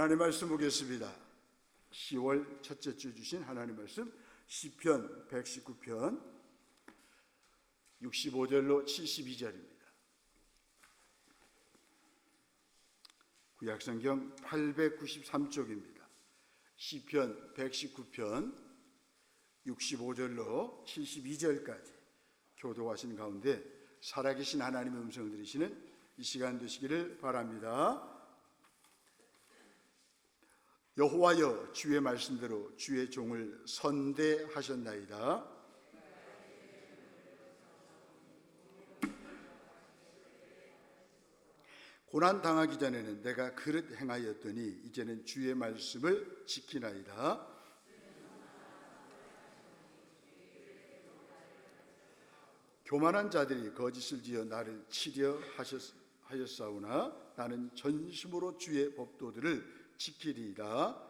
하나님 말씀 보겠습니다. 10월 첫째 주 주신 하나님 말씀 시편 119편 65절로 72절입니다. 구약성경 893쪽입니다. 시편 119편 65절로 72절까지 교도하신 가운데 살아계신 하나님의 음성을 들으시는 이 시간 되시기를 바랍니다. 여호와여, 주의 말씀대로 주의 종을 선대하셨나이다. 고난 당하기 전에는 내가 그릇 행하였더니 이제는 주의 말씀을 지키나이다. 교만한 자들이 거짓을 지어 나를 치려 하였사오나 나는 전심으로 주의 법도들을 지키리이다.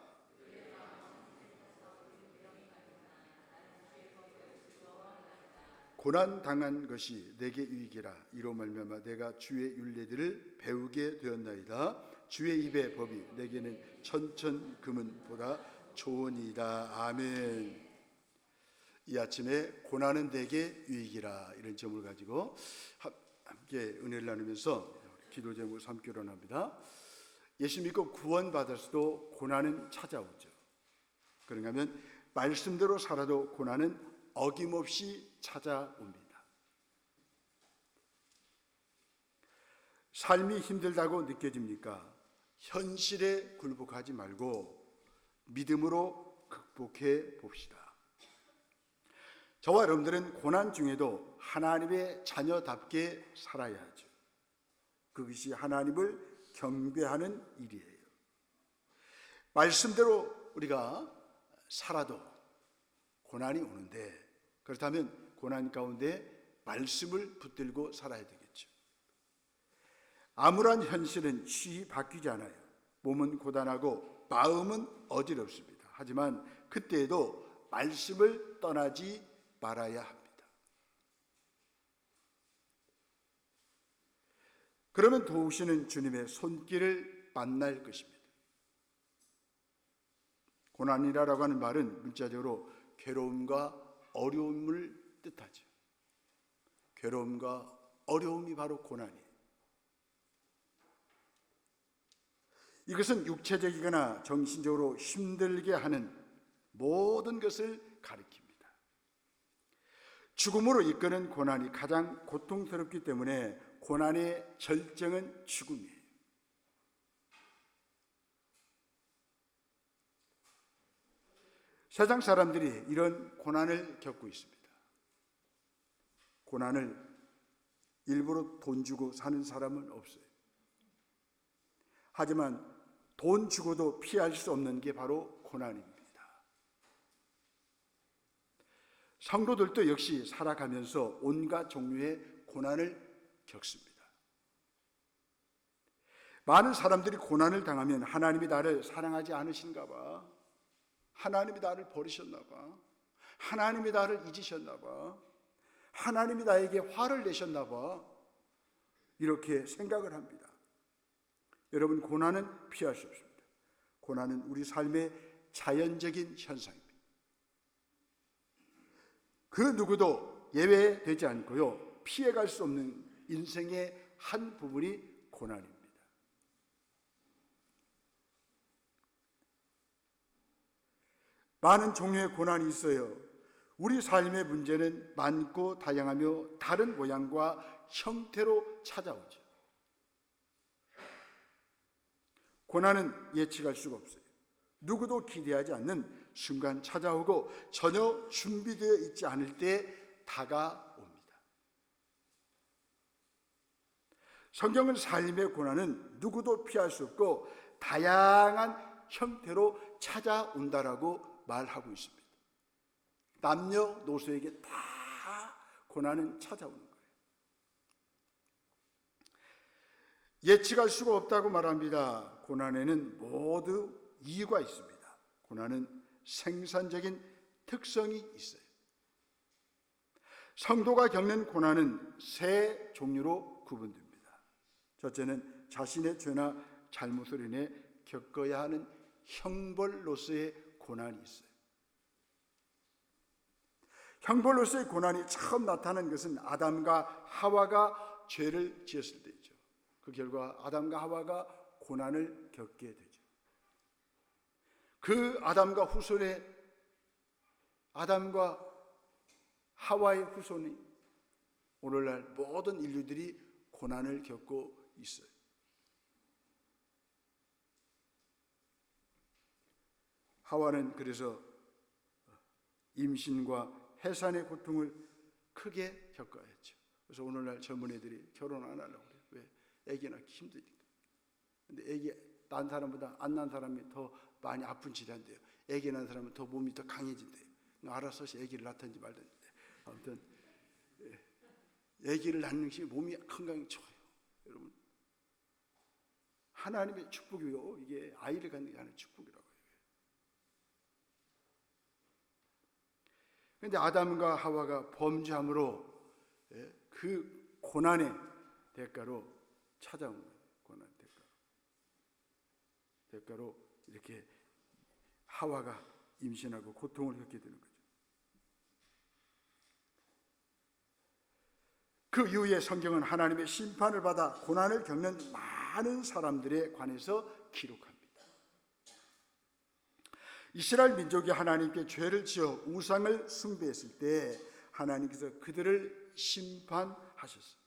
고난 당한 것이 내게 유익이라. 이로 말미암아 내가 주의 율례들을 배우게 되었나이다. 주의 입의 법이 내게는 천천 금은보다 좋으니이다. 아멘. 이 아침에 고난은 내게 유익이라, 이런 점을 가지고 함께 은혜를 나누면서 기도 제목을 삼기로 합니다. 예수 믿고 구원받았어도 고난은 찾아오죠. 그런가 하면 말씀대로 살아도 고난은 어김없이 찾아옵니다. 삶이 힘들다고 느껴집니까? 현실에 굴복하지 말고 믿음으로 극복해 봅시다. 저와 여러분들은 고난 중에도 하나님의 자녀답게 살아야 하죠. 그것이 하나님을 경배하는 일이에요. 말씀대로 우리가 살아도 고난이 오는데, 그렇다면 고난 가운데 말씀을 붙들고 살아야 되겠죠. 암울한 현실은 쉬이 바뀌지 않아요. 몸은 고단하고 마음은 어지럽습니다. 하지만 그때에도 말씀을 떠나지 말아야 합니다. 그러면 도우시는 주님의 손길을 만날 것입니다. 고난이라고 하는 말은 문자적으로 괴로움과 어려움을 뜻하죠. 괴로움과 어려움이 바로 고난이에요. 이것은 육체적이거나 정신적으로 힘들게 하는 모든 것을 가리킵니다. 죽음으로 이끄는 고난이 가장 고통스럽기 때문에 고난의 절정은 죽음이에요. 세상 사람들이 이런 고난을 겪고 있습니다. 고난을 일부러 돈 주고 사는 사람은 없어요. 하지만 돈 주고도 피할 수 없는 게 바로 고난입니다. 성도들도 역시 살아가면서 온갖 종류의 고난을 겪습니다. 많은 사람들이 고난을 당하면 하나님이 나를 사랑하지 않으신가 봐, 하나님이 나를 버리셨나 봐, 하나님이 나를 잊으셨나 봐, 하나님이 나에게 화를 내셨나 봐, 이렇게 생각을 합니다. 여러분, 고난은 피할 수 없습니다. 고난은 우리 삶의 자연적인 현상입니다. 그 누구도 예외되지 않고요, 피해갈 수 없는 인생의 한 부분이 고난입니다. 많은 종류의 고난이 있어요. 우리 삶의 문제는 많고 다양하며 다른 모양과 형태로 찾아오죠. 고난은 예측할 수가 없어요. 누구도 기대하지 않는 순간 찾아오고 전혀 준비되어 있지 않을 때 다가옵니다. 성경은 삶의 고난은 누구도 피할 수 없고 다양한 형태로 찾아온다라고 말하고 있습니다. 남녀노소에게 다 고난은 찾아오는 거예요. 예측할 수가 없다고 말합니다. 고난에는 모두 이유가 있습니다. 고난은 생산적인 특성이 있어요. 성도가 겪는 고난은 세 종류로 구분됩니다. 첫째는 자신의 죄나 잘못으로 인해 겪어야 하는 형벌로서의 고난이 있어요. 형벌로서의 고난이 처음 나타난 것은 아담과 하와가 죄를 지었을 때이죠. 그 결과 아담과 하와가 고난을 겪게 되죠. 그 아담과 후손의 아담과 하와의 후손이 오늘날 모든 인류들이 고난을 겪고 있어요. 하와는 그래서 임신과 해산의 고통을 크게 겪어야 했죠. 그래서 오늘날 젊은 애들이 결혼 안 하려고 그래요. 왜? 아기 낳기 힘드니까. 근데 아기 낳은 사람보다 안 낳은 사람이 더 많이 아픈 질환인데요. 아기 낳은 사람은 더 몸이 더 강해진대요. 알아서 아기를 낳든지 말든지. 아무튼 아기를 낳는 것이 몸이 건강이 좋아요. 여러분, 하나님의 축복이요. 이게 아이를 갖는 게 하나의 축복이라고요. 그런데 아담과 하와가 범죄함으로 그 고난의 대가로 찾아온 거예요. 고난 대가로 이렇게 하와가 임신하고 고통을 겪게 되는 거죠. 그 이후에 성경은 하나님의 심판을 받아 고난을 겪는 많은 사람들에 관해서 기록합니다. 이스라엘 민족이 하나님께 죄를 지어 우상을 숭배했을 때 하나님께서 그들을 심판하셨어요.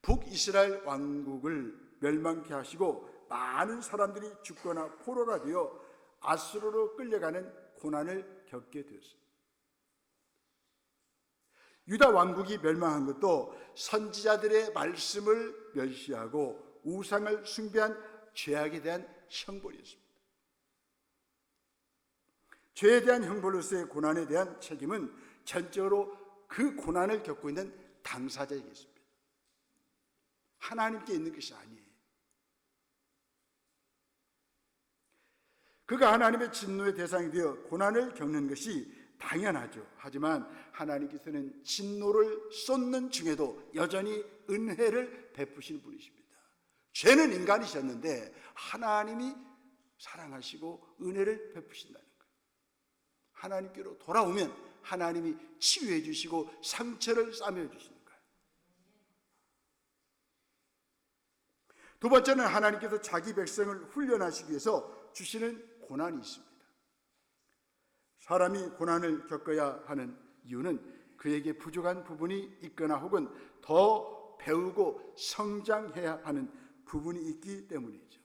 북이스라엘 왕국을 멸망케 하시고 많은 사람들이 죽거나 포로가 되어 아수르로 끌려가는 고난을 겪게 되었어요. 유다 왕국이 멸망한 것도 선지자들의 말씀을 멸시하고 우상을 숭배한 죄악에 대한 형벌이었습니다. 죄에 대한 형벌로서의 고난에 대한 책임은 전적으로 그 고난을 겪고 있는 당사자에게 있습니다. 하나님께 있는 것이 아니에요. 그가 하나님의 진노의 대상이 되어 고난을 겪는 것이 당연하죠. 하지만 하나님께서는 진노를 쏟는 중에도 여전히 은혜를 베푸시는 분이십니다. 죄는 인간이셨는데 하나님이 사랑하시고 은혜를 베푸신다는 거예요. 하나님께로 돌아오면 하나님이 치유해 주시고 상처를 싸매어 주시는 거예요. 두 번째는 하나님께서 자기 백성을 훈련하시기 위해서 주시는 고난이 있습니다. 사람이 고난을 겪어야 하는 이유는 그에게 부족한 부분이 있거나 혹은 더 배우고 성장해야 하는 부분이 있기 때문이죠.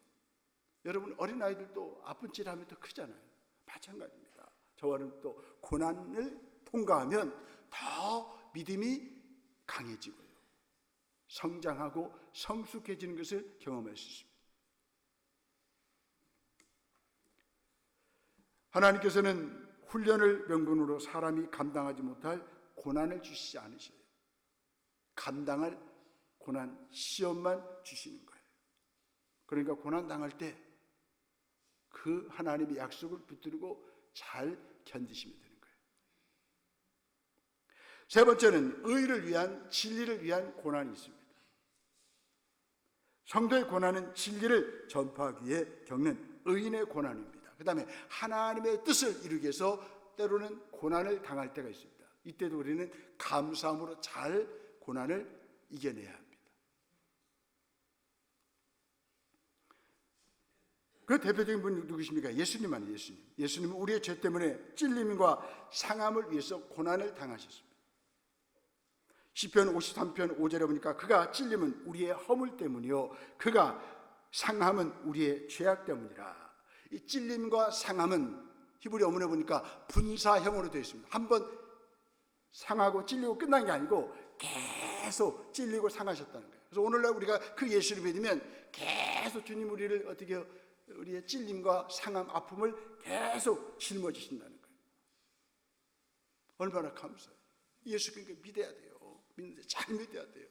여러분, 어린아이들도 아픈 질 하면 더 크잖아요. 마찬가지입니다. 저와는 또 고난을 통과하면 더 믿음이 강해지고요. 성장하고 성숙해지는 것을 경험할 수 있습니다. 하나님께서는 훈련을 명분으로 사람이 감당하지 못할 고난을 주시지 않으셔요. 감당할 고난, 시험만 주시는 거예요. 그러니까 고난 당할 때 그 하나님의 약속을 붙들고 잘 견디시면 되는 거예요. 세 번째는 의를 위한, 진리를 위한 고난이 있습니다. 성도의 고난은 진리를 전파하기 위해 겪는 의인의 고난입니다. 그 다음에 하나님의 뜻을 이루기 위해서 때로는 고난을 당할 때가 있습니다. 이때도 우리는 감사함으로 잘 고난을 이겨내야 합니다. 그 대표적인 분이 누구십니까? 예수님 아니에요. 예수님은 우리의 죄 때문에 찔림과 상함을 위해서 고난을 당하셨습니다. 시편 53편 5절에 보니까 그가 찔림은 우리의 허물 때문이요 그가 상함은 우리의 죄악 때문이라. 이 찔림과 상함은 히브리 어문에 보니까 분사형으로 되어 있습니다. 한번 상하고 찔리고 끝난 게 아니고 계속 찔리고 상하셨다는 거예요. 그래서 오늘날 우리가 그 예수를 믿으면 계속 주님 우리를 어떻게 우리의 찔림과 상함, 아픔을 계속 짊어지신다는 거예요. 얼마나 감사해요. 예수 그러니까 믿어야 돼요. 믿는데 잘 믿어야 돼요.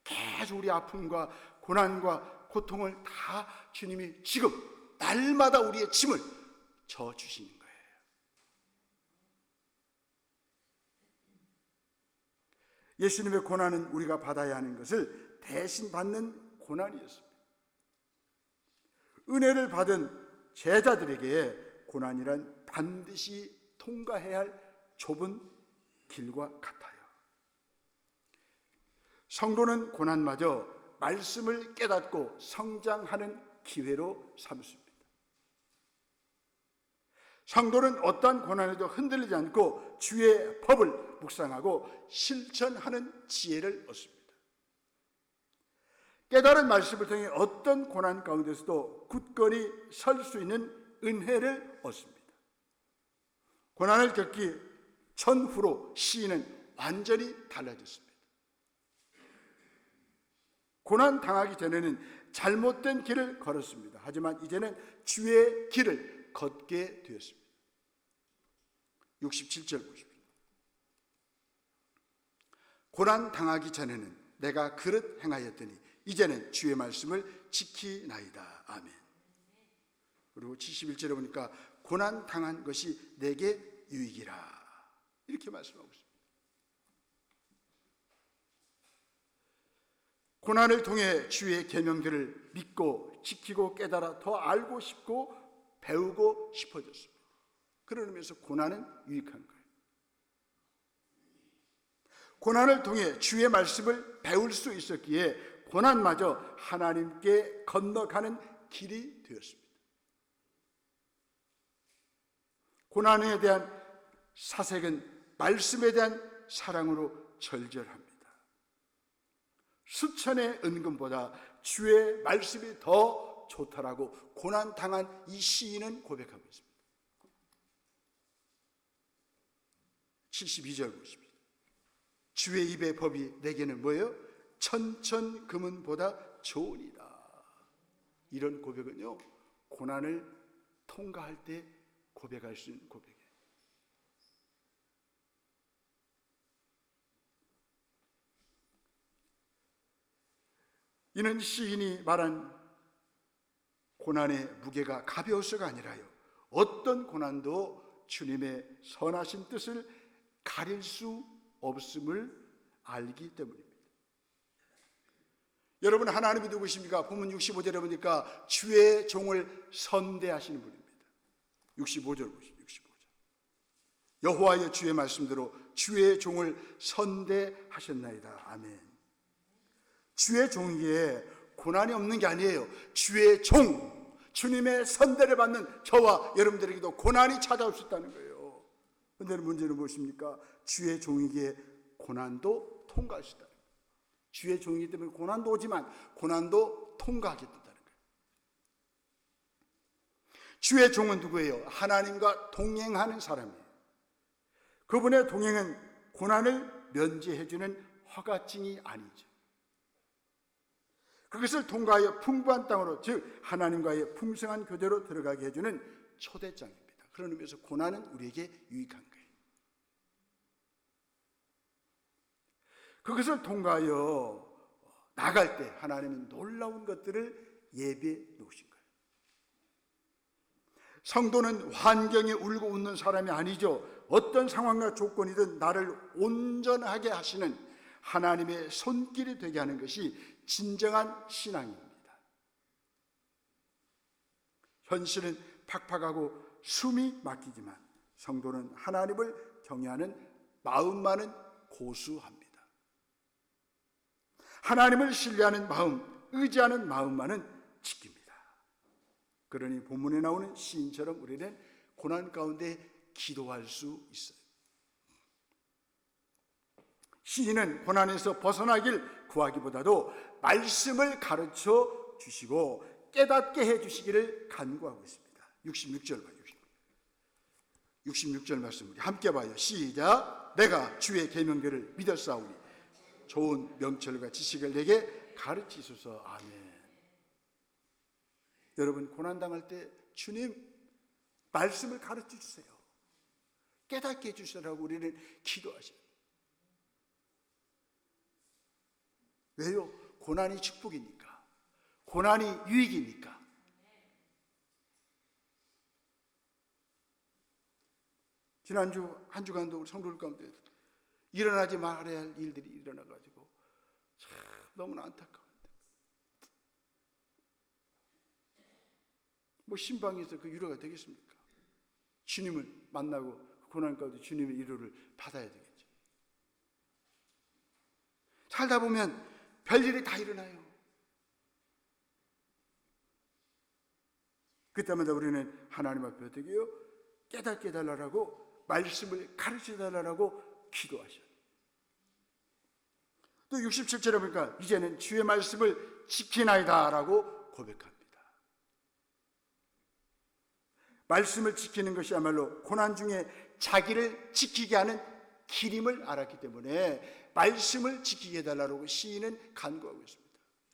계속 우리 아픔과 고난과 고통을 다 주님이 지금 날마다 우리의 짐을 져주시는 거예요. 예수님의 고난은 우리가 받아야 하는 것을 대신 받는 고난이었습니다. 은혜를 받은 제자들에게 고난이란 반드시 통과해야 할 좁은 길과 같아요. 성도는 고난마저 말씀을 깨닫고 성장하는 기회로 삼습니다. 성도는 어떠한 고난에도 흔들리지 않고 주의 법을 묵상하고 실천하는 지혜를 얻습니다. 깨달은 말씀을 통해 어떤 고난 가운데서도 굳건히 설 수 있는 은혜를 얻습니다. 고난을 겪기 전후로 시인은 완전히 달라졌습니다. 고난 당하기 전에는 잘못된 길을 걸었습니다. 하지만 이제는 주의 길을 걷게 되었습니다. 67절 보십시오. 고난 당하기 전에는 내가 그릇 행하였더니 이제는 주의 말씀을 지키나이다. 아멘. 그리고 71절에 보니까 고난 당한 것이 내게 유익이라 이렇게 말씀하고 있습니다. 고난을 통해 주의 계명들을 믿고 지키고 깨달아 더 알고 싶고 배우고 싶어졌습니다. 그런 의미에서 고난은 유익한 거예요. 고난을 통해 주의 말씀을 배울 수 있었기에 고난마저 하나님께 건너가는 길이 되었습니다. 고난에 대한 사색은 말씀에 대한 사랑으로 절절합니다. 수천의 은금보다 주의 말씀이 더 좋다라고 고난 당한 이 시인은 고백하고 있습니다. 72절 보십시오. 주의 입의 법이 내게는 뭐예요? 천천 금은보다 좋으니라. 이런 고백은요, 고난을 통과할 때 고백할 수 있는 고백이에요. 이는 시인이 말한 고난의 무게가 가벼워서가 아니라요, 어떤 고난도 주님의 선하신 뜻을 가릴 수 없음을 알기 때문입니다. 여러분, 하나님이 누구십니까? 본문 65절에 보니까 주의 종을 선대하시는 분입니다. 65절 보십시오. 65절. 여호와의 주의 말씀대로 주의 종을 선대하셨나이다. 아멘. 주의 종이기에 고난이 없는 게 아니에요. 주의 종, 주님의 선대를 받는 저와 여러분들에게도 고난이 찾아올 수 있다는 거예요. 그런데 문제는 무엇입니까? 주의 종이기에 고난도 통과할 수 있다. 주의 종이기 때문에 고난도 오지만 고난도 통과하게 된다는 거예요. 주의 종은 누구예요? 하나님과 동행하는 사람이에요. 그분의 동행은 고난을 면제해주는 허가증이 아니죠. 그것을 통과하여 풍부한 땅으로, 즉 하나님과의 풍성한 교제로 들어가게 해주는 초대장입니다. 그런 의미에서 고난은 우리에게 유익한 거예요. 그것을 통과하여 나갈 때 하나님은 놀라운 것들을 예비해 놓으신 거예요. 성도는 환경에 울고 웃는 사람이 아니죠. 어떤 상황과 조건이든 나를 온전하게 하시는 하나님의 손길이 되게 하는 것이 진정한 신앙입니다. 현실은 팍팍하고 숨이 막히지만 성도는 하나님을 경외하는 마음만은 고수합니다. 하나님을 신뢰하는 마음, 의지하는 마음만은 지킵니다. 그러니 본문에 나오는 시인처럼 우리는 고난 가운데 기도할 수 있어요. 시인은 고난에서 벗어나길 구하기보다도 말씀을 가르쳐 주시고 깨닫게 해 주시기를 간구하고 있습니다. 66절 봐요. 66절 말씀 우리 함께 봐요. 시작. 내가 주의 계명들을 믿었사오니 좋은 명철과 지식을 내게 가르치소서. 아멘. 여러분, 고난당할 때 주님 말씀을 가르쳐 주세요. 깨닫게 해주시라고 우리는 기도하셔요. 왜요? 고난이 축복이니까. 고난이 유익이니까. 지난주 한 주간도 우리 성도들 가운데 일어나지 말아야 할 일들이 일어나가지고 참 너무나 안타까운데, 뭐 신방에서 그 위로가 되겠습니까? 주님을 만나고 고난 가운데 주님의 위로를 받아야 되겠죠. 살다 보면 별일이 다 일어나요. 그때마다 우리는 하나님 앞에 어떻게 해요? 깨닫게 해달라고, 말씀을 가르쳐 달라고 기도하셔요. 또 67절에 보니까 이제는 주의 말씀을 지키나이다 라고 고백합니다. 말씀을 지키는 것이야말로 고난 중에 자기를 지키게 하는 길임을 알았기 때문에 말씀을 지키게 해달라고 시인은 간구하고 있습니다.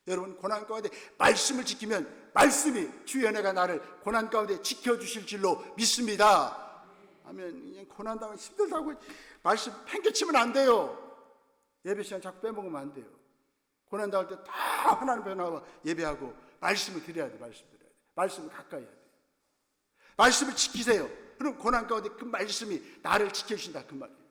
여러분, 고난 가운데 말씀을 지키면 말씀이 주의 은혜가 나를 고난 가운데 지켜주실 줄로 믿습니다. 하면 고난 당하면 힘들다고 말씀 팽개치면 안 돼요. 예배 시간 자꾸 빼먹으면 안 돼요. 고난 당할 때 다 하나님 앞에 나와 예배하고 말씀을 드려야 돼. 말씀을 가까이 해야 돼. 말씀을 지키세요. 그럼 고난 가운데 그 말씀이 나를 지켜주신다, 그 말이에요.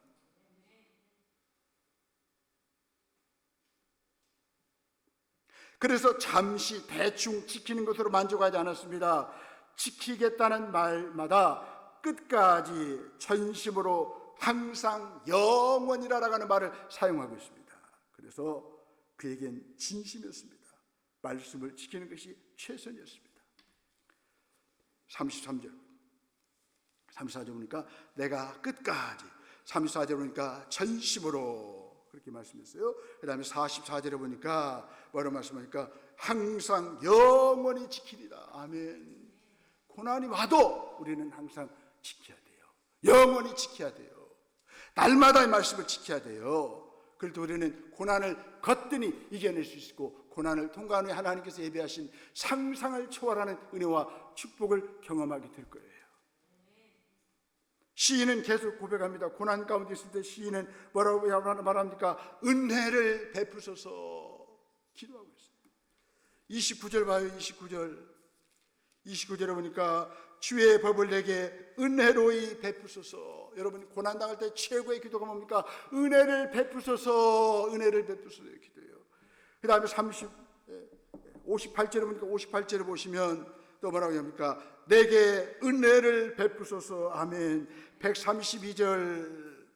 그래서 잠시 대충 지키는 것으로 만족하지 않았습니다. 지키겠다는 말마다 끝까지 전심으로 항상 영원이라라고 하는 말을 사용하고 있습니다. 그래서 그에겐 진심이었습니다. 말씀을 지키는 것이 최선이었습니다. 34절 보니까 내가 끝까지, 34절 보니까 전심으로 그렇게 말씀했어요. 그 다음에 44절에 보니까 뭐라고 말씀하니까 항상 영원히 지키리라. 아멘. 고난이 와도 우리는 항상 지켜야 돼요. 영원히 지켜야 돼요. 날마다 이 말씀을 지켜야 돼요. 그래도 우리는 고난을 거뜬히 이겨낼 수 있고 고난을 통과한 후에 하나님께서 예비하신 상상을 초월하는 은혜와 축복을 경험하게 될 거예요. 시인은 계속 고백합니다. 고난 가운데 있을 때 시인은 뭐라고 말합니까? 은혜를 베푸소서 기도하고 있어요. 29절 봐요. 29절에 보니까 주의 법을 내게 은혜로이 베푸소서. 여러분, 고난 당할 때 최고의 기도가 뭡니까? 은혜를 베푸소서. 은혜를 베푸소서의 기도예요. 그 다음에 58절에 보니까 58절에 보시면 또 뭐라고 합니까? 내게 은혜를 베푸소서. 아멘. 132절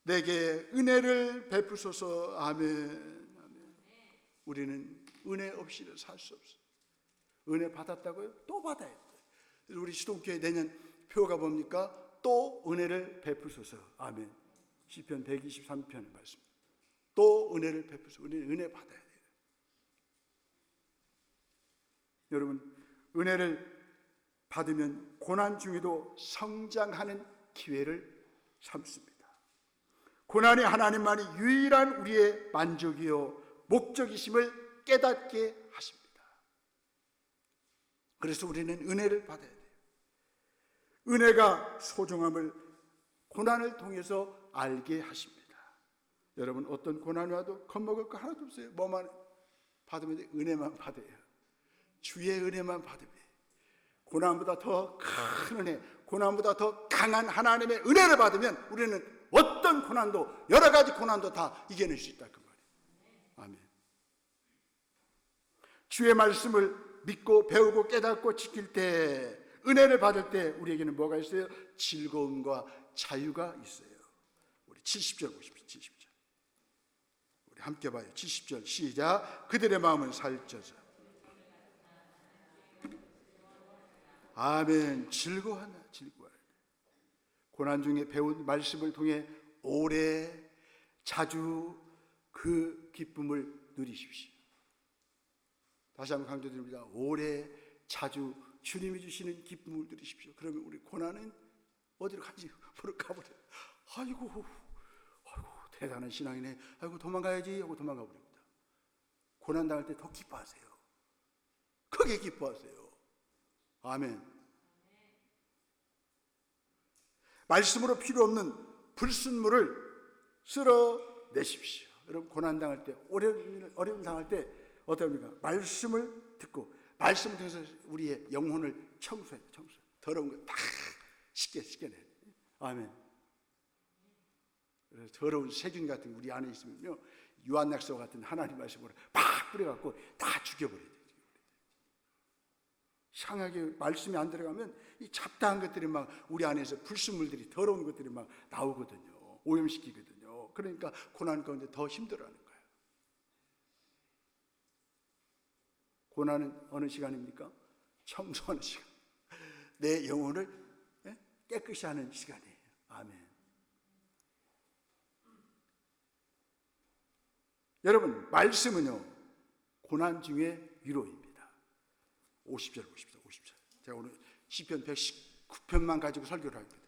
내게 은혜를 베푸소서. 아멘. 아멘. 우리는 은혜 없이는 살 수 없어요. 은혜 받았다고요? 또 받아야 돼요. 우리 시동교회 내년 표가 뭡니까? 또 은혜를 베푸소서. 아멘. 시편 123편의 말씀. 또 은혜를 베푸소서. 우리는 은혜 받아야 돼요. 여러분, 은혜를 받으면 고난 중에도 성장하는 기회를 삼습니다. 고난이 하나님만이 유일한 우리의 만족이요 목적이심을 깨닫게 하십니다. 그래서 우리는 은혜를 받아야 돼요. 은혜가 소중함을 고난을 통해서 알게 하십니다. 여러분, 어떤 고난이 와도 겁먹을 거 하나도 없어요. 뭐만 받으면 돼? 은혜만 받아요. 주의 은혜만 받으면 돼요. 고난보다 더 큰 은혜, 고난보다 더 강한 하나님의 은혜를 받으면 우리는 어떤 고난도, 여러 가지 고난도 다 이겨낼 수 있다, 그 말이에요. 아멘. 주의 말씀을 믿고 배우고 깨닫고 지킬 때, 은혜를 받을 때 우리에게는 뭐가 있어요? 즐거움과 자유가 있어요. 우리 70절 보십시오. 70절. 우리 함께 봐요. 70절 시작. 그들의 마음은 살쪄서. 아멘. 즐거워하나, 즐거워하나. 고난 중에 배운 말씀을 통해 오래 자주 그 기쁨을 누리십시오. 다시 한번 강조드립니다. 오래 자주 주님이 주시는 기쁨을 누리십시오. 그러면 우리 고난은 어디로 간지 가버려요. 아이고 대단한 신앙이네. 아이고 도망가야지 하고 도망가 버립니다. 고난 당할 때 더 기뻐하세요. 크게 기뻐하세요. 아멘. 말씀으로 필요 없는 불순물을 쓸어내십시오. 여러분, 고난 당할 때, 어려움 당할 때 어떻습니까? 말씀을 듣고 말씀을 통해서 우리의 영혼을 청소해요. 더러운 거 다 씻겨내. 아멘. 그래서 더러운 세균 같은 게 우리 안에 있으면요, 유한약소 같은 하나님 말씀으로 팍 뿌려갖고 다 죽여버려야 돼요. 이상하게 말씀이 안 들어가면 이 잡다한 것들이 막 우리 안에서 불순물들이, 더러운 것들이 막 나오거든요. 오염시키거든요. 그러니까 고난 가운데 더 힘들어하는 거예요. 고난은 어느 시간입니까? 청소하는 시간. 내 영혼을 깨끗이 하는 시간이에요. 아멘. 여러분, 말씀은요, 고난 중에 위로입니다. 50절 보십시오. 50절. 제가 오늘 시편 119편만 가지고 설교를 하거든요.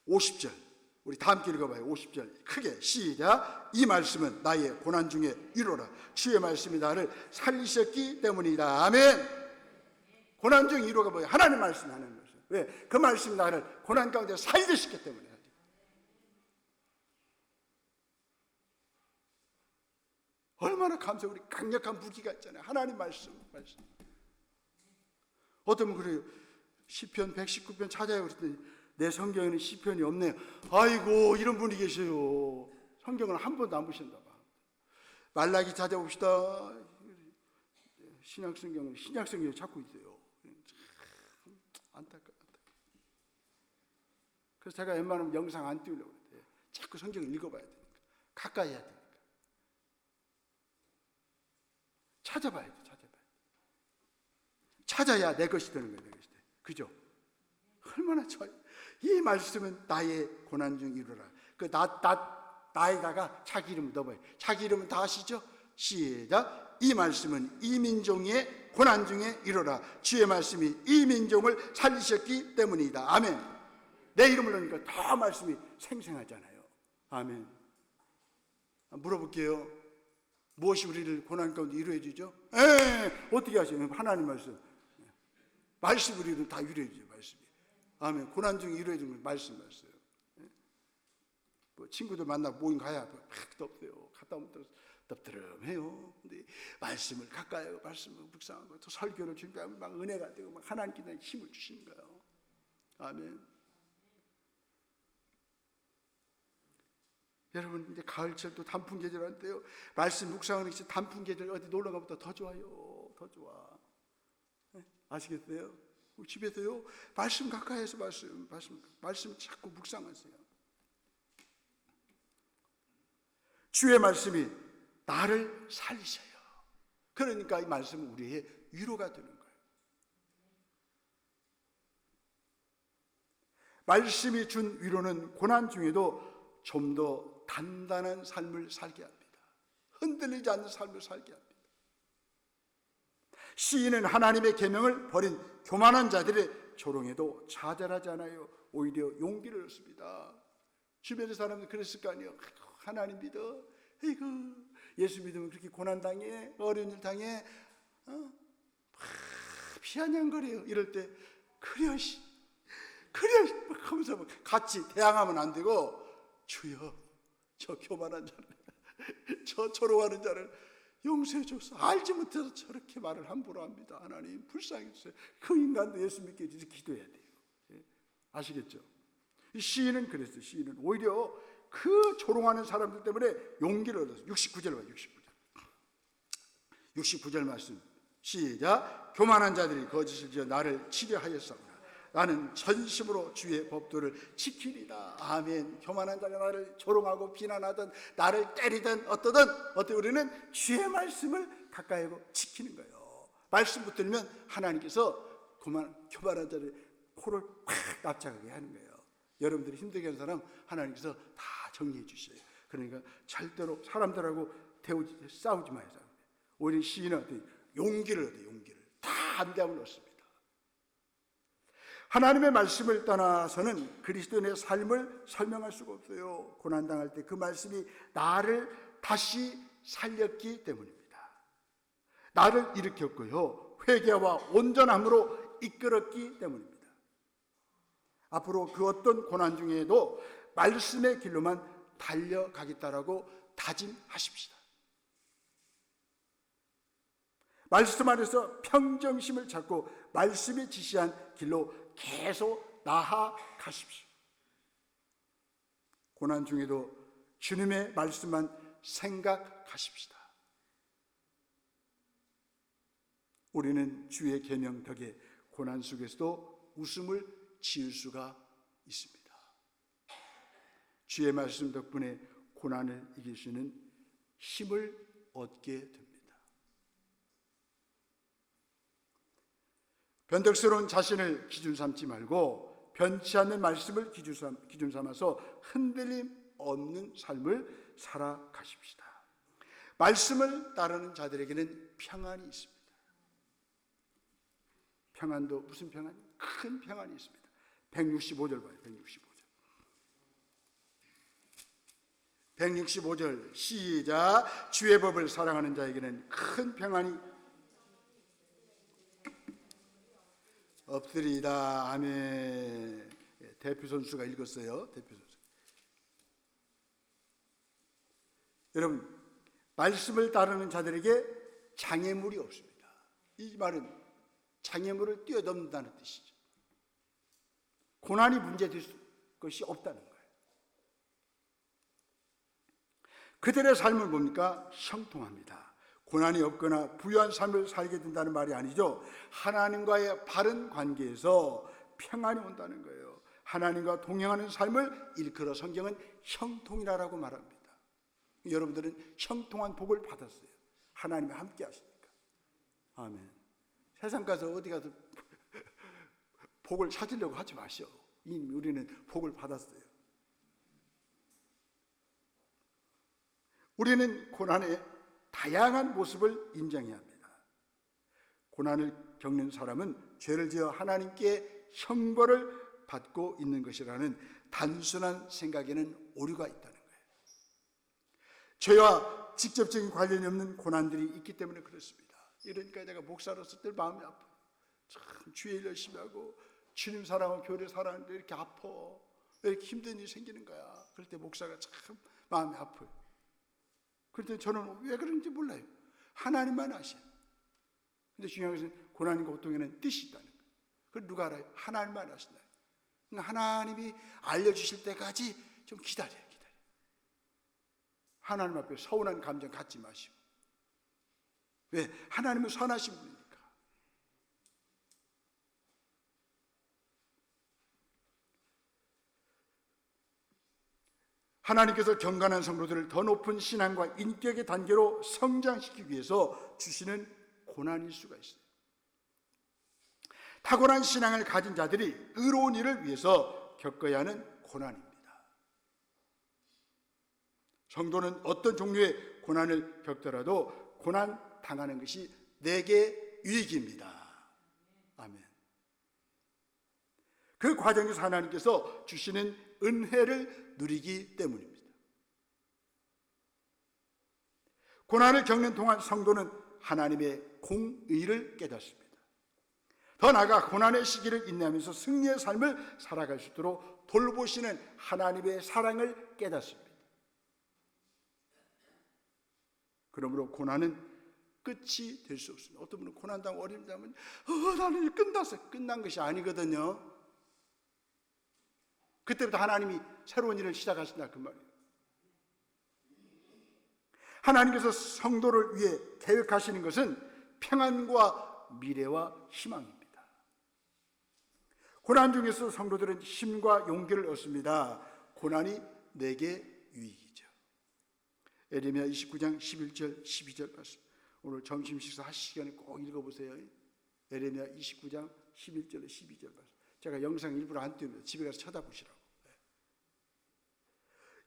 50절. 우리 다 함께 읽어봐요. 50절. 크게 시작. 이 말씀은 나의 고난 중에 위로라. 주의 말씀이 나를 살리셨기 때문이다. 아멘. 고난 중에 위로가 뭐예요? 하나님 말씀, 하나님 말씀. 왜? 그 말씀이 나를 고난 가운데 살리셨기 때문에. 얼마나 감사해요. 우리 강력한 무기가 있잖아요. 하나님 말씀. 어떤 분 그래요. 시편 119편 찾아요. 그랬더니 내 성경에는 시편이 없네요. 아이고, 이런 분이 계세요. 성경을 한 번도 안 보신다 봐. 말라기 찾아봅시다. 신약성경을 찾고 있어요. 참 안타까워. 그래서 제가 웬만하면 영상 안 띄우려고 그래요. 자꾸 성경을 읽어봐야 되니까. 가까이 해야 되니까. 찾아봐야 돼. 찾아야 내 것이 되는 거예요. 내 것이 돼. 그죠? 얼마나 좋아요. 이 말씀은 나의 고난 중 이루라. 그 나에다가 자기 이름을 넣어봐요. 자기 이름은 다 아시죠? 시작. 이 말씀은 이 민족의 고난 중에 이루라. 주의 말씀이 이 민족을 살리셨기 때문이다. 아멘. 내 이름을 넣으니까 다 말씀이 생생하잖아요. 아멘. 물어볼게요. 무엇이 우리를 고난 가운데 위로해 주죠? 어떻게 하시나요? 하나님 말씀. 말씀 우리를 다 위로해 주죠. 말씀이. 아멘. 고난 중에 위로해 주는 건 말씀. 뭐 친구들 만나 모임 가야 팍도 없어요. 갔다 오면 덥드름해요. 근데 말씀을 가까이 하고 말씀을 묵상하고 또 설교를 준비하면 막 은혜가 되고 막 하나님께 힘을 주시는 거예요. 아멘. 여러분, 이제 가을철도 단풍 계절 한때요. 말씀 묵상하는 것이 단풍 계절 어디 놀러 가보다 더 좋아요. 더 좋아. 아시겠어요? 집에서요. 말씀 가까이에서 말씀 자꾸 묵상하세요. 주의 말씀이 나를 살리셔요. 그러니까 이 말씀은 우리의 위로가 되는 거예요. 말씀이 준 위로는 고난 중에도 좀 더 단단한 삶을 살게 합니다. 흔들리지 않는 삶을 살게 합니다. 시인은 하나님의 계명을 버린 교만한 자들의 조롱에도 좌절하지 않아요. 오히려 용기를 얻습니다. 주변의 사람들 그랬을 거 아니에요. 하나님 믿어. 에이구, 예수 믿으면 그렇게 고난 당해, 어려운 일 당해, 피아냥거려요. 이럴 때 그래 하면서 같이 대항하면 안 되고, 주여, 저 교만한 자를, 저 조롱하는 자를 용서해 주소서. 알지 못해서 저렇게 말을 함부로 합니다. 하나님 불쌍해 주세요. 그 인간도 예수 믿게 해주셔서 기도해야 돼요. 아시겠죠? 이 시인은 그랬어요. 시인은 오히려 그 조롱하는 사람들 때문에 용기를 얻었어요. 69절 봐. 69절 말씀 시작. 교만한 자들이 거짓을 지어 나를 치려하였사오나 나는 전심으로 주의 법도를 지키리다. 아멘. 교만한 자가 나를 조롱하고 비난하든 나를 때리든 어떻든 우리는 주의 말씀을 가까이 하고 지키는 거예요. 말씀 붙들면 하나님께서 교만한 자를 코를 팍 납작하게 하는 거예요. 여러분들이 힘들게 하는 사람 하나님께서 다 정리해 주셔요. 그러니까 절대로 사람들하고 싸우지 마요. 오히려 시인은 용기를 얻어요. 용기를. 다 안대함을 얻습니다. 하나님의 말씀을 떠나서는 그리스도인의 삶을 설명할 수가 없어요. 고난당할 때 그 말씀이 나를 다시 살렸기 때문입니다. 나를 일으켰고요. 회개와 온전함으로 이끌었기 때문입니다. 앞으로 그 어떤 고난 중에도 말씀의 길로만 달려가겠다라고 다짐하십시다. 말씀 안에서 평정심을 찾고 말씀이 지시한 길로 계속 나아가십시오. 고난 중에도 주님의 말씀만 생각하십시다. 우리는 주의 계명 덕에 고난 속에서도 웃음을 지을 수가 있습니다. 주의 말씀 덕분에 고난을 이길 수 있는 힘을 얻게 됩니다. 변덕스러운 자신을 기준 삼지 말고 변치 않는 말씀을 기준 삼아서 흔들림 없는 삶을 살아가십시다. 말씀을 따르는 자들에게는 평안이 있습니다. 평안도 무슨 평안? 큰 평안이 있습니다. 165절 봐요. 165절 시작. 주의 법을 사랑하는 자에게는 큰 평안이 없으리이다. 아멘. 대표 선수가 읽었어요. 대표 선수. 여러분, 말씀을 따르는 자들에게 장애물이 없습니다. 이 말은 장애물을 뛰어넘는다는 뜻이죠. 고난이 문제될 것이 없다는 거예요. 그들의 삶을 뭡니까? 형통합니다. 고난이 없거나 부유한 삶을 살게 된다는 말이 아니죠. 하나님과의 바른 관계에서 평안이 온다는 거예요. 하나님과 동행하는 삶을 일컬어 성경은 형통이라고 말합니다. 여러분들은 형통한 복을 받았어요. 하나님과 함께 하시니까. 아멘. 세상 가서 어디 가서 복을 찾으려고 하지 마시오. 이미 우리는 복을 받았어요. 우리는 고난의 다양한 모습을 인정해야 합니다. 고난을 겪는 사람은 죄를 지어 하나님께 형벌을 받고 있는 것이라는 단순한 생각에는 오류가 있다는 거예요. 죄와 직접적인 관련이 없는 고난들이 있기 때문에 그렇습니다. 이러니까 내가 목사로서 늘 마음이 아파요. 참 주의 일 열심히 하고 주님 사랑하고 교회 사랑하는데 이렇게 아파. 왜 이렇게 힘든 일이 생기는 거야. 그럴 때 목사가 참 마음이 아파요. 그럴 때 저는 왜 그런지 몰라요. 하나님만 아셔요. 근데 중요한 것은 고난과 고통에는 뜻이 있다는 거예요. 그걸 누가 알아요? 하나님만 아신다. 그러니까 하나님이 알려주실 때까지 좀 기다려요. 하나님 앞에 서운한 감정 갖지 마시고. 왜? 하나님은 선하신 분이니까. 하나님께서 경건한 성도들을 더 높은 신앙과 인격의 단계로 성장시키기 위해서 주시는 고난일 수가 있어요. 탁월한 신앙을 가진 자들이 의로운 일을 위해서 겪어야 하는 고난입니다. 성도는 어떤 종류의 고난을 겪더라도 고난 당하는 것이 내게 유익입니다. 아멘. 그 과정에서 하나님께서 주시는 은혜를 누리기 때문입니다. 고난을 겪는 동안 성도는 하나님의 공의를 깨닫습니다. 더 나아가 고난의 시기를 인내하면서 승리의 삶을 살아갈 수 있도록 돌보시는 하나님의 사랑을 깨닫습니다. 그러므로 고난은 끝이 될 수 없습니다. 어떤 분은 고난당하고 어림당하면 나는 이제 끝났어. 끝난 것이 아니거든요. 그때부터 하나님이 새로운 일을 시작하신다 그 말이에요. 하나님께서 성도를 위해 계획하시는 것은 평안과 미래와 희망입니다. 고난 중에서 성도들은 힘과 용기를 얻습니다. 고난이 내게 유익이죠. 에레미야 29장 11절 12절 말씀, 오늘 점심 식사 하실 시간에 꼭 읽어보세요. 에레미야 29장 11절 12절 말씀. 제가 영상 일부러 안 띄웁니다. 집에 가서 쳐다보시라고.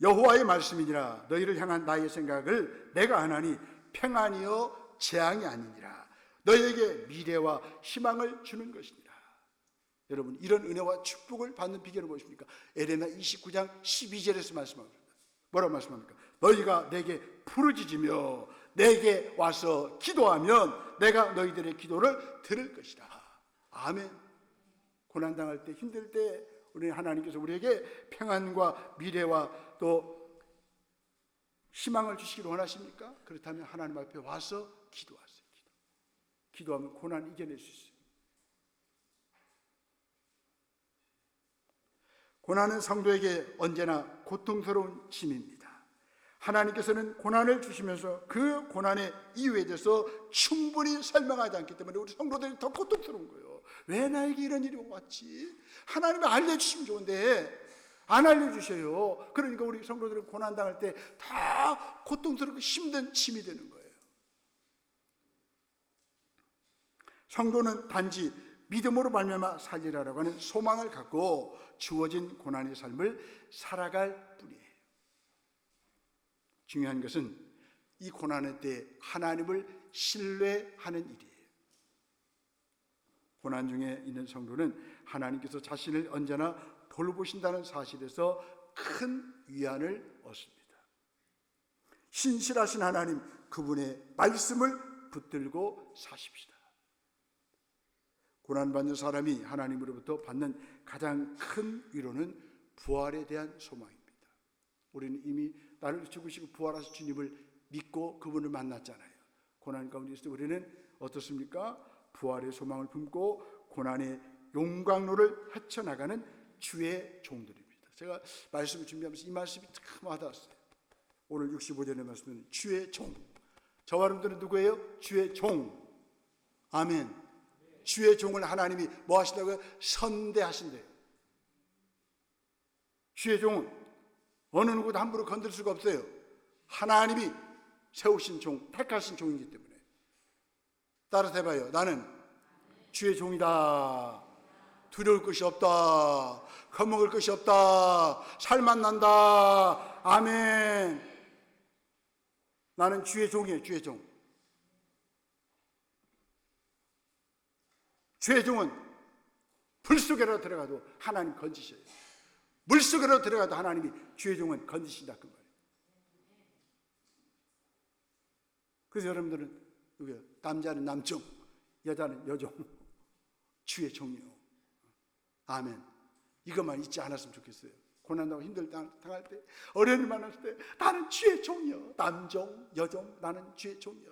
여호와의 말씀이니라. 너희를 향한 나의 생각을 내가 하나니 평안이요 재앙이 아니니라. 너희에게 미래와 희망을 주는 것이니라. 여러분, 이런 은혜와 축복을 받는 비결은 무엇입니까? 에레미야 29장 12절에서 말씀합니다. 뭐라고 말씀합니까? 너희가 내게 부르짖으며 내게 와서 기도하면 내가 너희들의 기도를 들을 것이다. 아멘. 고난당할 때, 힘들 때 우리 하나님께서 우리에게 평안과 미래와 또 희망을 주시기를 원하십니까? 그렇다면 하나님 앞에 와서 기도하세요. 기도하면 고난 이겨낼 수 있어요. 고난은 성도에게 언제나 고통스러운 짐입니다. 하나님께서는 고난을 주시면서 그 고난의 이유에 대해서 충분히 설명하지 않기 때문에 우리 성도들이 더 고통스러운 거예요. 왜 나에게 이런 일이 왔지? 하나님이 알려주시면 좋은데 안 알려주셔요. 그러니까 우리 성도들은 고난당할 때 다 고통스럽고 힘든 짐이 되는 거예요. 성도는 단지 믿음으로 말미암아 살리라라고 하는 소망을 갖고 주어진 고난의 삶을 살아갈 뿐이에요. 중요한 것은 이 고난의 때 하나님을 신뢰하는 일이에요. 고난 중에 있는 성도는 하나님께서 자신을 언제나 돌보신다는 사실에서 큰 위안을 얻습니다. 신실하신 하나님, 그분의 말씀을 붙들고 사십시다. 고난받는 사람이 하나님으로부터 받는 가장 큰 위로는 부활에 대한 소망입니다. 우리는 이미 나를 죽으시고 부활하신 주님을 믿고 그분을 만났잖아요. 고난 가운데 있을 때 우리는 어떻습니까? 부활의 소망을 품고 고난의 용광로를 헤쳐나가는 주의 종들입니다. 제가 말씀을 준비하면서 이 말씀이 참 와닿았어요. 오늘 65절의 말씀은 주의 종. 저와 여러분들은 누구예요? 주의 종. 아멘. 주의 종을 하나님이 뭐 하신다고요? 선대하신대요. 주의 종은 어느 누구도 함부로 건들 수가 없어요. 하나님이 세우신 종, 택하신 종이기 때문에. 따라서 해봐요. 나는 주의 종이다. 두려울 것이 없다. 겁먹을 것이 없다. 살만 난다. 아멘. 나는 주의 종이에요. 주의 종. 주의 종은 불 속에로 들어가도 하나님 건지셔요. 물 속에로 들어가도 하나님이 주의 종은 건지신다 그 말이에요. 그래서 여러분들은 남자는 남종, 여자는 여종, 주의 종이요. 아멘. 이것만 잊지 않았으면 좋겠어요. 고난당하고 힘들 당할 때, 어려움을 만났을 때 나는 주의 종이요. 남종, 여종, 나는 주의 종이요.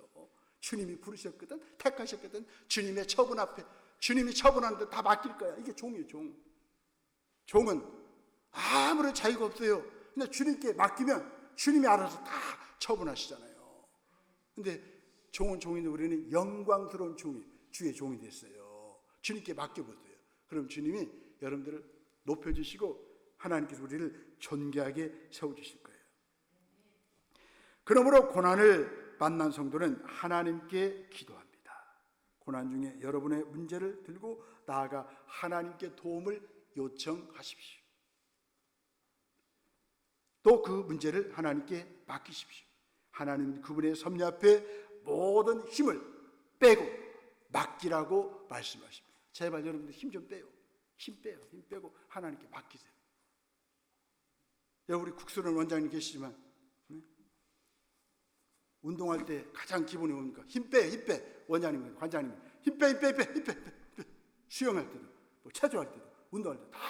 주님이 부르셨거든, 택하셨거든. 주님의 처분 앞에, 주님이 처분하는데 다 맡길 거야. 이게 종이에요. 종. 종은 아무런 자유가 없어요. 근데 주님께 맡기면 주님이 알아서 다 처분하시잖아요. 근데 종은 종인데 우리는 영광스러운 종이, 주의 종이 됐어요. 주님께 맡겨보세요. 그럼 주님이 여러분들을 높여주시고 하나님께서 우리를 존귀하게 세워주실 거예요. 그러므로 고난을 만난 성도는 하나님께 기도합니다. 고난 중에 여러분의 문제를 들고 나아가 하나님께 도움을 요청하십시오. 또 그 문제를 하나님께 맡기십시오. 하나님은 그분의 섭리 앞에 모든 힘을 빼고 맡기라고 말씀하십니다. 제발 여러분들 힘 좀 빼요. 힘 빼요. 힘 빼고 하나님께 맡기세요. 여기 우리 국수론 원장님 계시지만 운동할 때 가장 기본이 뭡니까? 힘 빼, 힘 빼. 원장님, 관장님, 힘 빼, 힘 빼, 힘 빼, 힘 빼, 힘 빼. 수영할 때도, 뭐 체조할 때도, 운동할 때도 다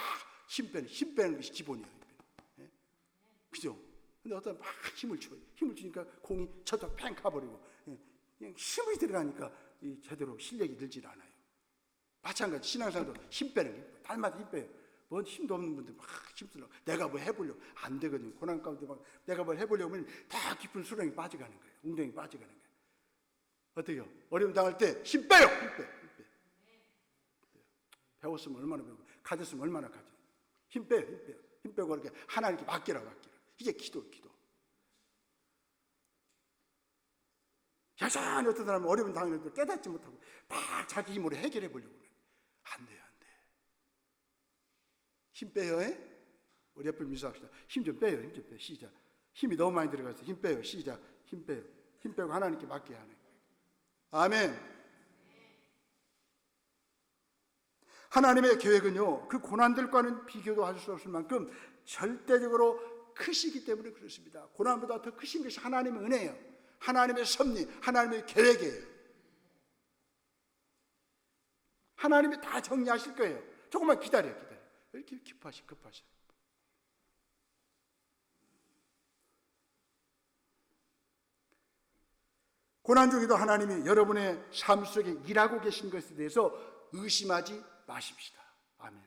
힘 빼는 것이 기본이에요. 예? 그죠? 근데 어떤 막 힘을 줘요. 힘을 주니까 공이 저쪽 팽 가버리고, 예? 그냥 힘이 들어가니까 제대로 실력이 늘질 않아요. 마찬가지 신앙생활도 힘 빼는 게 달마다 힘 빼요. 뭔 힘도 없는 분들 막 힘들어. 내가 뭐 해보려고 안 되거든요. 고난 가운데 막 내가 뭘 해보려고 하면 다 깊은 수렁이 빠져가는 거예요. 웅덩이 빠져가는 거예요. 어때요? 어려움 당할 때 힘 빼요. 힘 빼. 힘 빼. 배웠으면 얼마나 배우고 가졌으면 얼마나 가져. 힘 빼요. 힘 빼요. 힘 빼고 이렇게 하나님께 맡기라. 이게 기도. 여전히 어떤 사람은 어려움 당하는데 깨닫지 못하고 막 자기 힘으로 해결해 보려고 해요. 안 돼요. 힘 빼요. 우리 옆에 미소합시다. 힘 좀 빼요. 힘 좀 빼요. 시작. 힘이 너무 많이 들어가서 힘 빼요. 시작. 힘 빼요. 힘 빼고 하나님께 맡겨야 하는 거예요. 아멘. 하나님의 계획은요, 그 고난들과는 비교도 할 수 없을 만큼 절대적으로 크시기 때문에 그렇습니다. 고난보다 더 크신 것이 하나님의 은혜예요. 하나님의 섭리, 하나님의 계획이에요. 하나님이 다 정리하실 거예요. 조금만 기다려요. 왜 이렇게 급하셔? 고난 중에도 하나님이 여러분의 삶 속에 일하고 계신 것에 대해서 의심하지 마십시다. 아멘.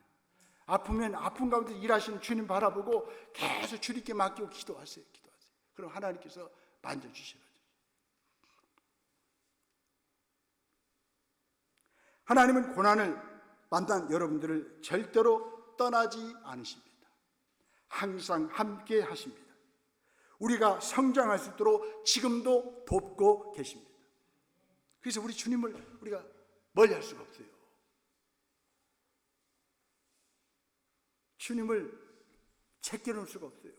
아프면 아픈 가운데 일하시는 주님 바라보고 계속 주님께 맡기고 기도하세요. 그럼 하나님께서 만져주시라죠. 하나님은 고난을 만난 여러분들을 절대로 떠나지 않으십니다. 항상 함께 하십니다. 우리가 성장할 수 있도록 지금도 돕고 계십니다. 그래서 우리 주님을 우리가 멀리할 수가 없어요. 주님을 제껴놓을 수가 없어요.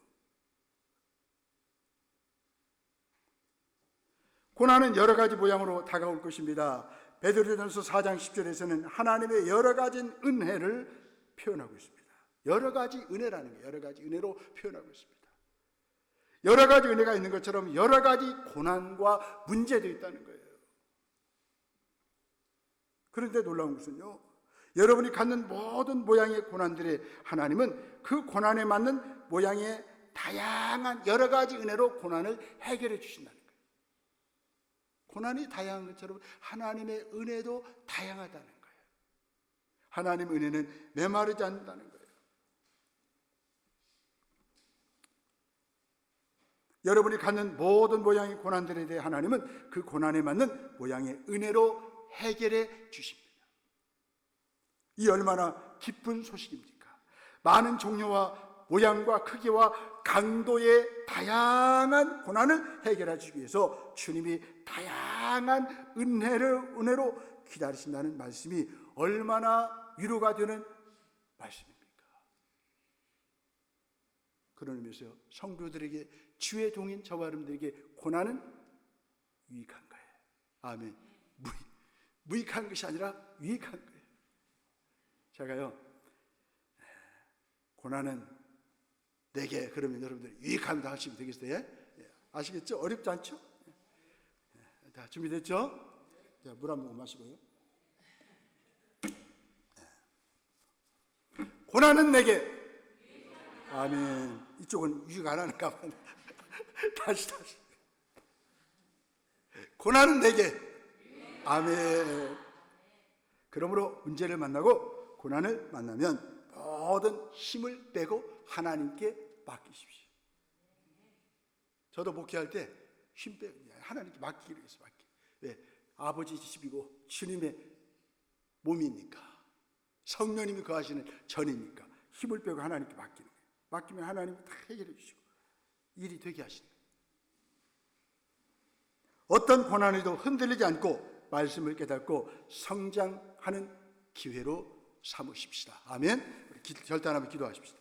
고난은 여러 가지 모양으로 다가올 것입니다. 베드로전서 4장 10절에서는 하나님의 여러 가지 은혜를 표현하고 있습니다. 여러 가지 은혜라는 게 여러 가지 은혜로 표현하고 있습니다. 여러 가지 은혜가 있는 것처럼 여러 가지 고난과 문제도 있다는 거예요. 그런데 놀라운 것은요, 여러분이 갖는 모든 모양의 고난들의 하나님은 그 고난에 맞는 모양의 다양한 여러 가지 은혜로 고난을 해결해 주신다는 거예요. 고난이 다양한 것처럼 하나님의 은혜도 다양하다는 거예요. 하나님 은혜는 메마르지 않는다는 거예요. 여러분이 갖는 모든 모양의 고난들에 대해 하나님은 그 고난에 맞는 모양의 은혜로 해결해 주십니다. 이 얼마나 기쁜 소식입니까? 많은 종류와 모양과 크기와 강도의 다양한 고난을 해결해 주기 위해서 주님이 다양한 은혜로 기다리신다는 말씀이 얼마나 위로가 되는 말씀입니까? 그런 의미에서 성도들에게 주의 동인 저와 여러분들에게 고난은 유익한 거예요. 아멘. 무익한 것이 아니라 유익한 거예요. 제가요, 고난은 내게, 그러면 여러분들 유익합니다 하시면 되겠어요? 아시겠죠? 어렵지 않죠? 자, 준비됐죠? 자, 물 한 모금 마시고요. 고난은 내게, 아멘. 이쪽은 유익 안 하는가 봐. 다시. 고난은 내게, 아멘. 그러므로 문제를 만나고 고난을 만나면 모든 힘을 빼고 하나님께 맡기십시오. 저도 목회할 때 힘 빼고 하나님께 맡기기로 해서 왜? 아버지 집이고 주님의 몸이니까, 성령님이 거하시는 전이니까 힘을 빼고 하나님께 맡기는 거예요. 맡기면 하나님이 다 해결해 주시고 일이 되게 하시는 거예요. 어떤 고난에도 흔들리지 않고 말씀을 깨닫고 성장하는 기회로 삼으십시다. 아멘. 결단하며 기도하십시다.